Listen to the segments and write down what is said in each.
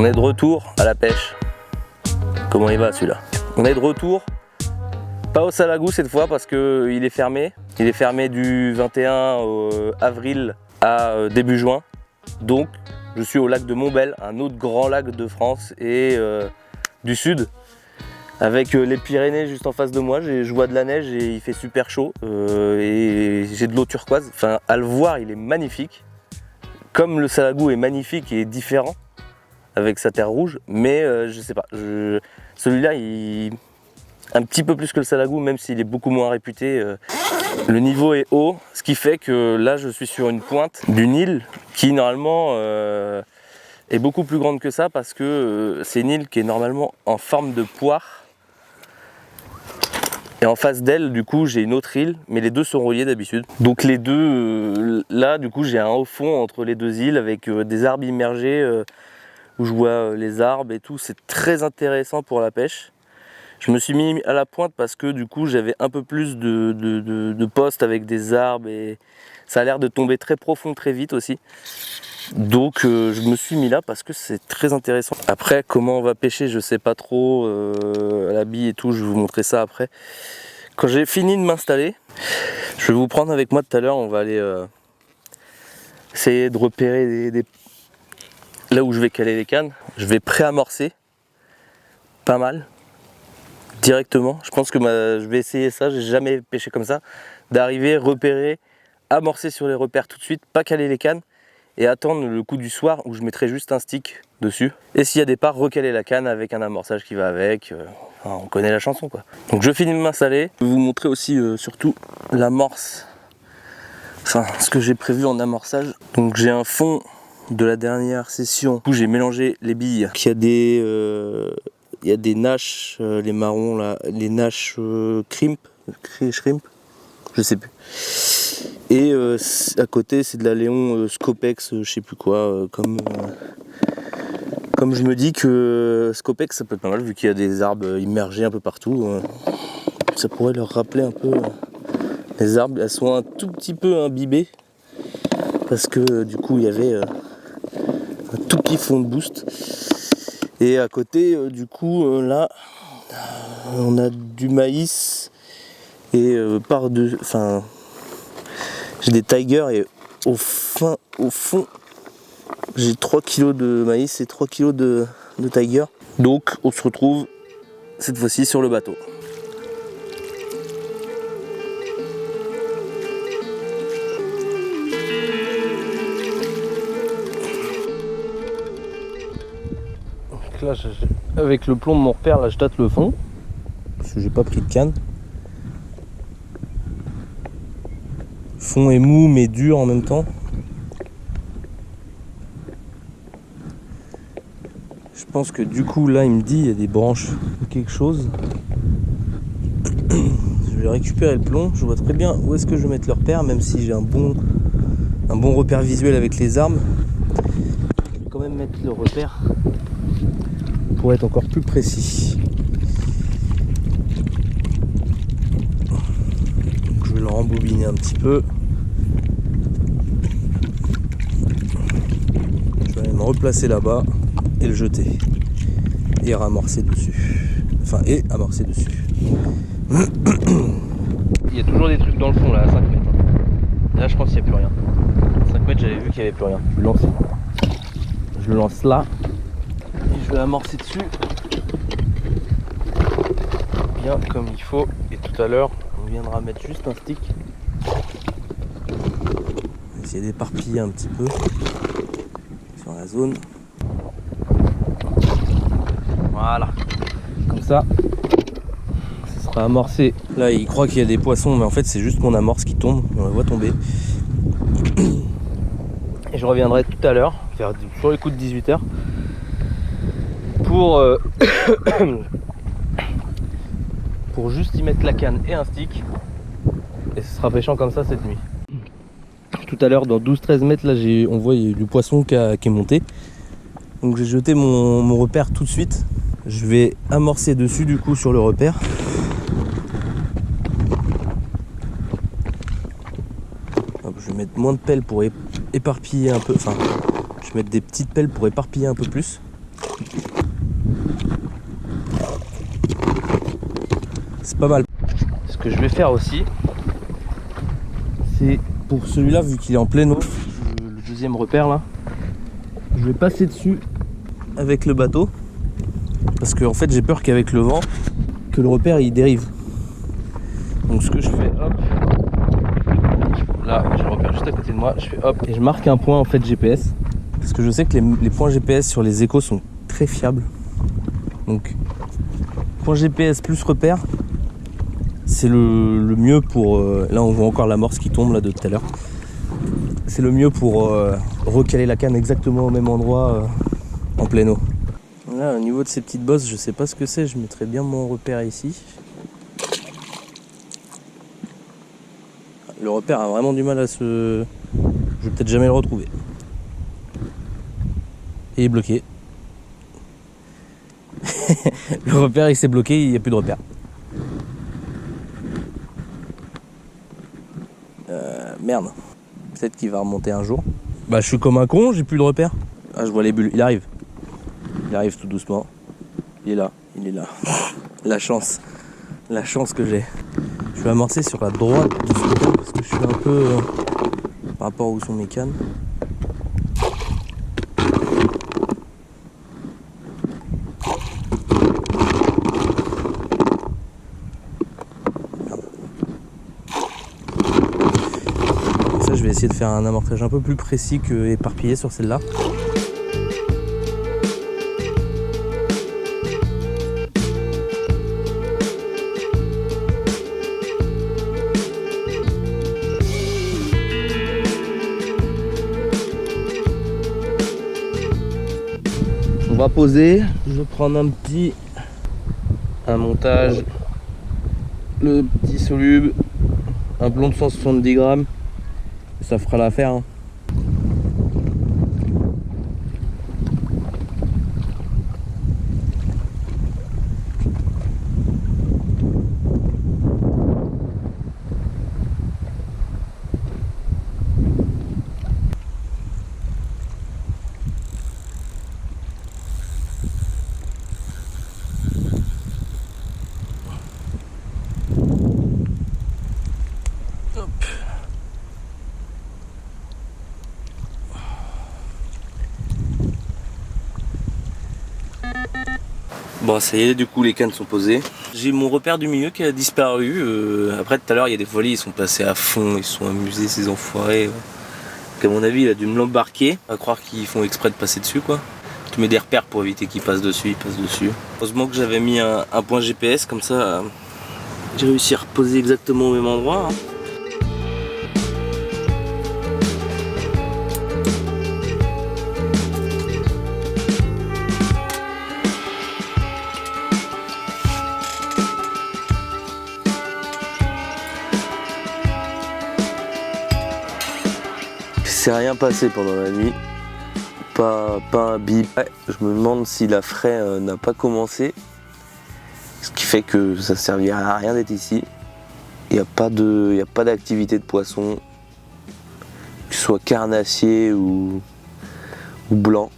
est de retour à la pêche. Comment il va celui-là? On est de retour, pas au Salagou cette fois parce qu'il est fermé. Il est fermé du 21 avril à début juin. Donc je suis au lac de Montbel, un autre grand lac de France et du sud. Avec les Pyrénées juste en face de moi, je vois de la neige et il fait super chaud. Et j'ai de l'eau turquoise. Enfin, à le voir, il est magnifique. Comme le Salagou est magnifique et différent avec sa terre rouge, mais je sais pas. Celui-là, un petit peu plus que le Salagou, même s'il est beaucoup moins réputé. Le niveau est haut, ce qui fait que là, je suis sur une pointe d'une île qui normalement est beaucoup plus grande que ça parce que c'est une île qui est normalement en forme de poire. Et en face d'elle, du coup, j'ai une autre île, mais les deux sont reliés d'habitude. Donc les deux, là, du coup, j'ai un haut fond entre les deux îles avec des arbres immergés où je vois les arbres et tout. C'est très intéressant pour la pêche. Je me suis mis à la pointe parce que du coup, j'avais un peu plus de postes avec des arbres et ça a l'air de tomber très profond très vite aussi. Donc je me suis mis là parce que c'est très intéressant. Après, comment on va pêcher, je sais pas trop, à la bille et tout, je vais vous montrer ça après. Quand j'ai fini de m'installer, je vais vous prendre avec moi tout à l'heure, on va aller essayer de repérer là où je vais caler les cannes. Je vais pré-amorcer, pas mal, directement. Je pense que je vais essayer ça, j'ai jamais pêché comme ça, d'arriver, repérer, amorcer sur les repères tout de suite, pas caler les cannes, et attendre le coup du soir où je mettrai juste un stick dessus. Et s'il y a des parts, recaler la canne avec un amorçage qui va avec. Enfin, on connaît la chanson quoi. Donc je finis de m'installer. Je vais vous montrer aussi surtout l'amorce. Enfin, ce que j'ai prévu en amorçage. Donc j'ai un fond de la dernière session où j'ai mélangé les billes. Il y a des naches, les marrons là, les naches shrimp, je sais plus. Et à côté c'est de la Léon Scopex, je sais plus quoi, comme je me dis que Scopex ça peut être pas mal vu qu'il y a des arbres immergés un peu partout. Ça pourrait leur rappeler un peu les arbres, elles sont un tout petit peu imbibées parce que du coup il y avait un tout petit fond de boost. Et à côté du coup là on a du maïs et enfin j'ai des tigers et au fond j'ai 3 kg de maïs et 3 kg de tiger. Donc on se retrouve cette fois-ci sur le bateau. Donc là avec le plomb de mon repère là je tâte le fond parce que j'ai pas pris de canne. Le fond est mou mais dur en même temps. Je pense que du coup là il me dit il y a des branches ou quelque chose. Je vais récupérer le plomb, je vois très bien où est-ce que je vais mettre le repère, même si j'ai un bon repère visuel avec les arbres. Je vais quand même mettre le repère pour être encore plus précis. Donc, je vais le rembobiner un petit peu. Je vais me replacer là-bas et le jeter et ramorcer dessus. Enfin, et amorcer dessus. Il y a toujours des trucs dans le fond là à 5 mètres. Là je pense qu'il n'y a plus rien. À 5 mètres j'avais vu qu'il n'y avait plus rien. Je le lance là. Et je vais amorcer dessus. Bien comme il faut. Et tout à l'heure on viendra mettre juste un stick. On va essayer d'éparpiller un petit peu sur la zone. Voilà. Comme ça. Amorcé. Là il croit qu'il y a des poissons mais en fait c'est juste mon amorce qui tombe, on la voit tomber. Et je reviendrai tout à l'heure faire sur les coups de 18h pour juste y mettre la canne et un stick et ce sera pêchant comme ça cette nuit. Tout à l'heure dans 12-13 mètres là on voit il y a du poisson qui est monté, donc j'ai jeté mon repère tout de suite. Je vais amorcer dessus du coup sur le repère. Je vais mettre moins de pelles pour éparpiller un peu, enfin je vais mettre des petites pelles pour éparpiller un peu plus. C'est pas mal. Ce que je vais faire aussi, c'est pour celui-là, vu qu'il est en pleine eau, le deuxième repère là, je vais passer dessus avec le bateau. Parce que en fait j'ai peur qu'avec le vent, que le repère il dérive. Donc ce que je fais, hop, là j'ai le repère juste à côté de moi, je fais hop, et je marque un point en fait GPS. Parce que je sais que les points GPS sur les échos sont très fiables. Donc point GPS plus repère, c'est le mieux pour... là on voit encore l'amorce qui tombe là de tout à l'heure. C'est le mieux pour recaler la canne exactement au même endroit en pleine eau. Là au niveau de ces petites bosses, je sais pas ce que c'est, je mettrais bien mon repère ici. Le repère a vraiment du mal à se... Je vais peut-être jamais le retrouver. Et il est bloqué. Le repère il s'est bloqué, il n'y a plus de repère. Merde. Peut-être qu'il va remonter un jour. Bah je suis comme un con, j'ai plus de repère. Ah je vois les bulles, il arrive. Il arrive tout doucement. Il est là, il est là. La chance que j'ai. Je vais amorcer sur la droite de ce canne parce que je suis un peu par rapport à où sont mes cannes. Ça je vais essayer de faire un amorçage un peu plus précis que éparpillé sur celle-là. On va poser, je vais prendre un montage, le petit solube, un plomb de 170 grammes, ça fera l'affaire. Hein. Bon ça y est, du coup les cannes sont posées. J'ai mon repère du milieu qui a disparu. Après tout à l'heure il y a des volets, ils sont passés à fond, ils se sont amusés ces enfoirés. Donc à mon avis il a dû me l'embarquer. À croire qu'ils font exprès de passer dessus quoi. Tu mets des repères pour éviter qu'ils passent dessus, ils passent dessus. Heureusement que j'avais mis un point GPS, comme ça j'ai réussi à reposer exactement au même endroit. Hein. Il s'est rien passé pendant la nuit, pas un bip. Je me demande si la fraie n'a pas commencé, ce qui fait que ça ne servira à rien d'être ici. Il n'y a pas d'activité de poisson, que ce soit carnassier ou blanc.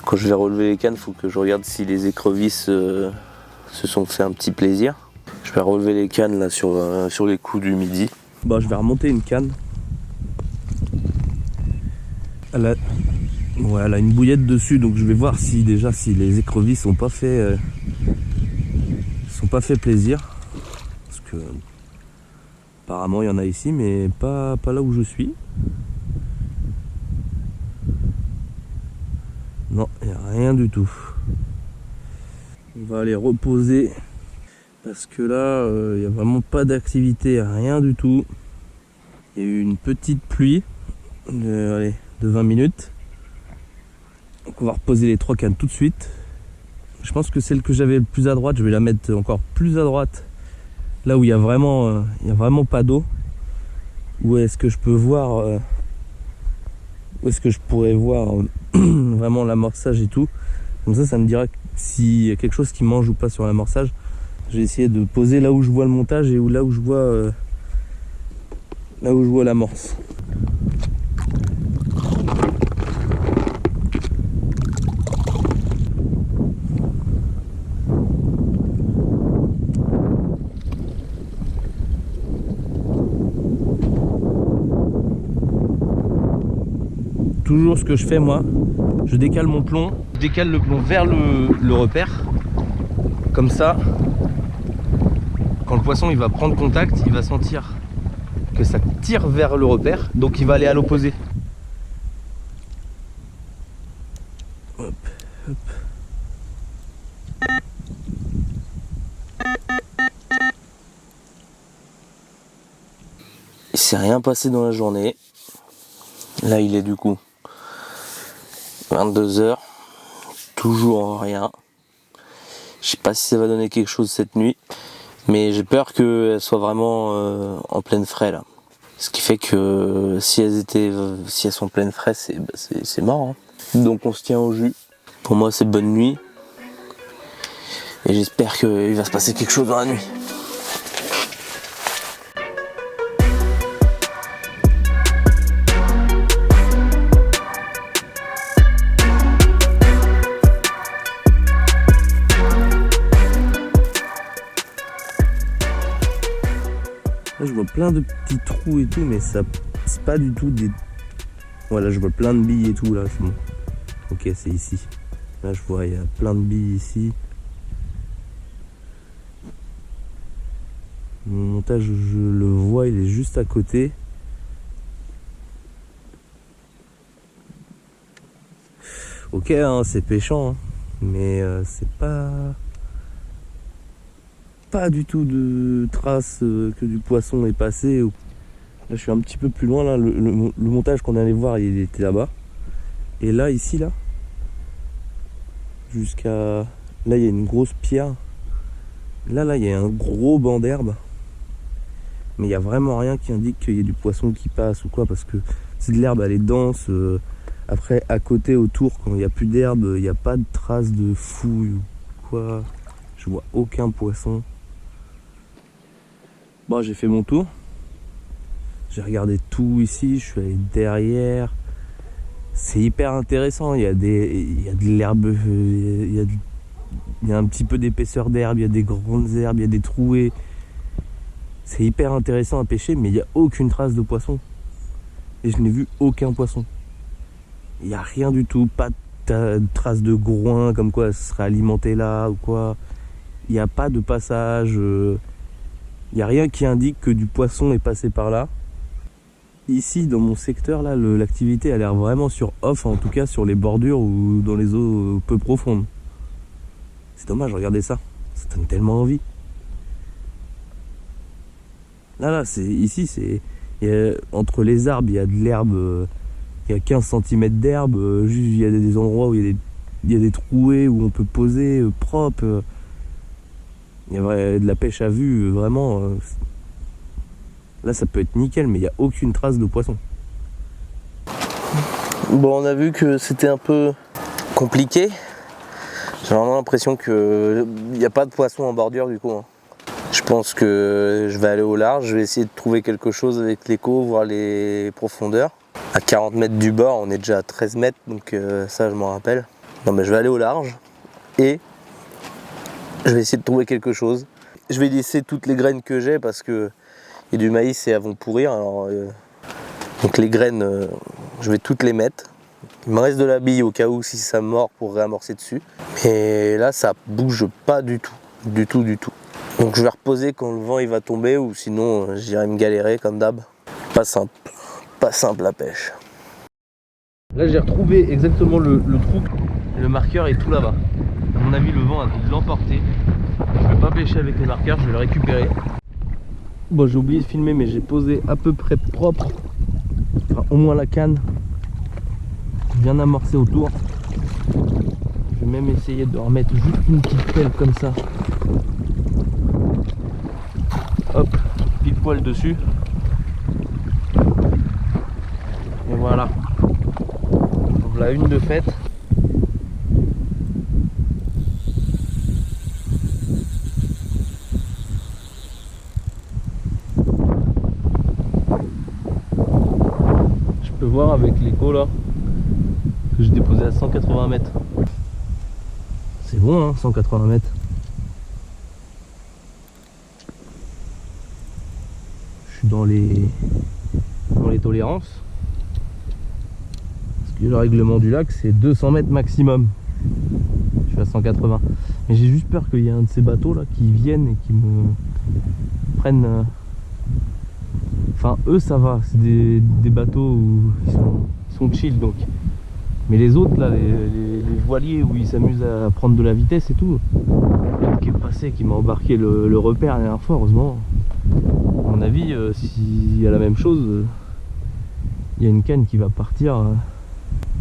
Quand je vais relever les cannes, il faut que je regarde si les écrevisses se sont fait un petit plaisir. Je vais relever les cannes là sur les coups du midi. Bah, je vais remonter une canne. Elle a une bouillette dessus, donc je vais voir si les écrevisses sont pas fait plaisir. Parce que apparemment il y en a ici, mais pas là où je suis. Non, il n'y a rien du tout. On va aller reposer parce que là il n'y a vraiment pas d'activité, rien du tout. Il y a eu une petite pluie de 20 minutes. Donc on va reposer les 3 cannes tout de suite. Je pense que celle que j'avais le plus à droite, je vais la mettre encore plus à droite, là où il y a vraiment pas d'eau. Où est-ce que je peux voir où est-ce que je pourrais voir vraiment l'amorçage et tout. Comme ça me dira s'il y a quelque chose qui mange ou pas sur l'amorçage. Je vais essayer de poser là où je vois le montage et là où je vois l'amorce. toujours ce que je fais moi, je décale mon plomb, je décale le plomb vers le repère, comme ça, quand le poisson il va prendre contact, il va sentir que ça tire vers le repère, donc il va aller à l'opposé. Hop, hop. Il s'est rien passé dans la journée. Là il est du coup 22 h, toujours rien. Je sais pas si ça va donner quelque chose cette nuit, mais j'ai peur qu'elles soient vraiment en pleine frais là. Ce qui fait que si elles sont pleines frais, c'est mort. Hein. Donc on se tient au jus. Pour moi c'est bonne nuit. Et j'espère qu'il va se passer quelque chose dans la nuit. Là, je vois plein de petits trous et tout, mais ça c'est pas du tout des... Voilà, je vois plein de billes et tout là, c'est bon. Ok, c'est ici. Là, je vois, il y a plein de billes ici. Mon montage, je le vois, il est juste à côté. Ok, hein, c'est pêchant, hein, mais c'est pas du tout de traces que du poisson est passé. Là je suis un petit peu plus loin, là le montage qu'on allait voir il était là-bas. Et là ici là, jusqu'à là il y a une grosse pierre. Là il y a un gros banc d'herbe. Mais il n'y a vraiment rien qui indique qu'il y ait du poisson qui passe ou quoi, parce que c'est de l'herbe, elle est dense. Après à côté autour quand il n'y a plus d'herbe, il n'y a pas de traces de fouilles ou quoi. Je vois aucun poisson. Bon, j'ai fait mon tour. J'ai regardé tout ici, je suis allé derrière. C'est hyper intéressant, il y a de l'herbe, il y a un petit peu d'épaisseur d'herbe, il y a des grandes herbes, il y a des trouées. C'est hyper intéressant à pêcher, mais il n'y a aucune trace de poisson. Et je n'ai vu aucun poisson. Il n'y a rien du tout, pas de trace de groin, comme quoi ça serait alimenté là ou quoi. Il n'y a pas de passage. Il n'y a rien qui indique que du poisson est passé par là. Ici, dans mon secteur, là, l'activité a l'air vraiment sur off, en tout cas sur les bordures ou dans les eaux peu profondes. C'est dommage, regardez ça. Ça donne tellement envie. Là, ici, entre les arbres, il y a de l'herbe. Il y a 15 cm d'herbe. Il y a des endroits où il y a des trouées où on peut poser propre. Il y a de la pêche à vue, vraiment. Là, ça peut être nickel, mais il n'y a aucune trace de poisson. Bon, on a vu que c'était un peu compliqué. J'ai vraiment l'impression qu'il n'y a pas de poisson en bordure du coup. Hein. Je pense que je vais aller au large. Je vais essayer de trouver quelque chose avec l'écho, voir les profondeurs. À 40 mètres du bord, on est déjà à 13 mètres, donc ça, je m'en rappelle. Non, mais je vais aller au large et je vais essayer de trouver quelque chose. Je vais laisser toutes les graines que j'ai parce que il y a du maïs et elles vont pourrir. Alors, donc les graines, je vais toutes les mettre. Il me reste de la bille au cas où si ça mord pour réamorcer dessus. Et là ça bouge pas du tout. Du tout. Donc je vais reposer quand le vent il va tomber ou sinon j'irai me galérer comme d'hab. Pas simple la pêche. Là j'ai retrouvé exactement le trou. Le marqueur est tout là-bas. À mon avis le vent a dû l'emporter. Je vais pas pêcher avec les marqueurs, je vais le récupérer. Bon, j'ai oublié de filmer, mais j'ai posé à peu près propre. Enfin, au moins la canne. Bien amorcée autour. Je vais même essayer de remettre juste une petite pelle comme ça. Hop, pile poil dessus. Et voilà. Voilà une de faite. Je peux voir avec l'écho là que j'ai déposé à 180 mètres. C'est bon hein, 180 mètres. Je suis dans les tolérances. Parce le règlement du lac c'est 200 mètres maximum. Je suis à 180. Mais j'ai juste peur qu'il y ait un de ces bateaux là qui viennent et qui me prennent. Enfin eux ça va, c'est des bateaux où ils sont chill donc. Mais les autres là, les voiliers où ils s'amusent à prendre de la vitesse et tout. L'autre qui est passé, qui m'a embarqué le repère la dernière fois, heureusement. À mon avis, s'il y a la même chose, il y a une canne qui va partir.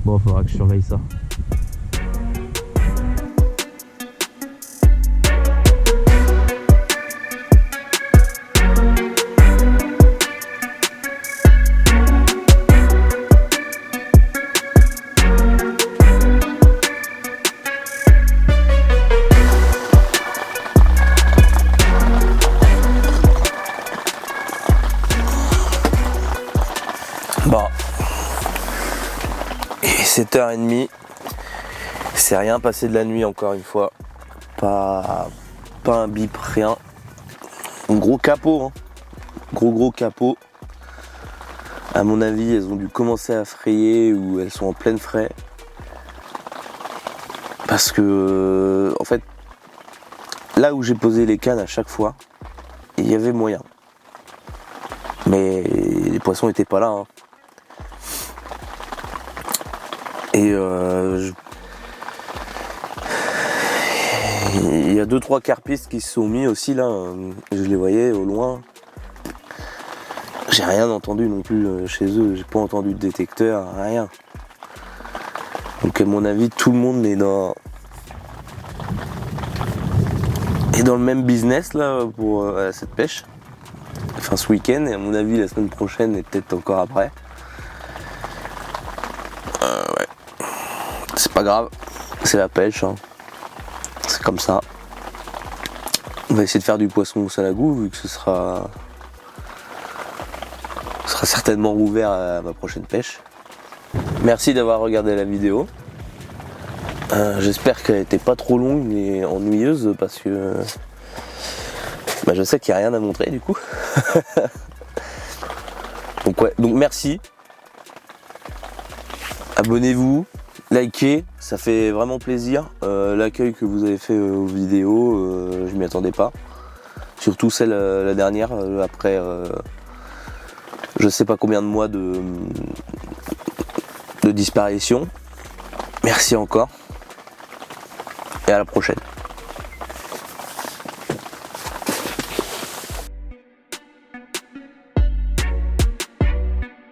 Bon, il faudra que je surveille ça. Bon, et 7h30, c'est rien passé de la nuit encore une fois, pas un bip, rien. Un gros capot, hein. Gros capot. À mon avis, elles ont dû commencer à frayer ou elles sont en pleine fraie. Parce que, en fait, là où j'ai posé les cannes à chaque fois, il y avait moyen. Mais les poissons n'étaient pas là, hein. Et il y a 2-3 carpistes qui se sont mis aussi là, je les voyais au loin. J'ai rien entendu non plus chez eux, j'ai pas entendu de détecteur, rien. Donc à mon avis tout le monde est dans le même business là pour cette pêche. Enfin ce week-end et à mon avis la semaine prochaine et peut-être encore après. Ouais. C'est pas grave, c'est la pêche, hein. C'est comme ça. On va essayer de faire du poisson au salagou vu que ce sera certainement rouvert à ma prochaine pêche. Merci d'avoir regardé la vidéo. J'espère qu'elle n'était pas trop longue et ennuyeuse parce que je sais qu'il n'y a rien à montrer du coup. Donc merci. Abonnez-vous, likez, ça fait vraiment plaisir. L'accueil que vous avez fait aux vidéos, je m'y attendais pas. Surtout celle la dernière, après je sais pas combien de mois de disparition. Merci encore et à la prochaine.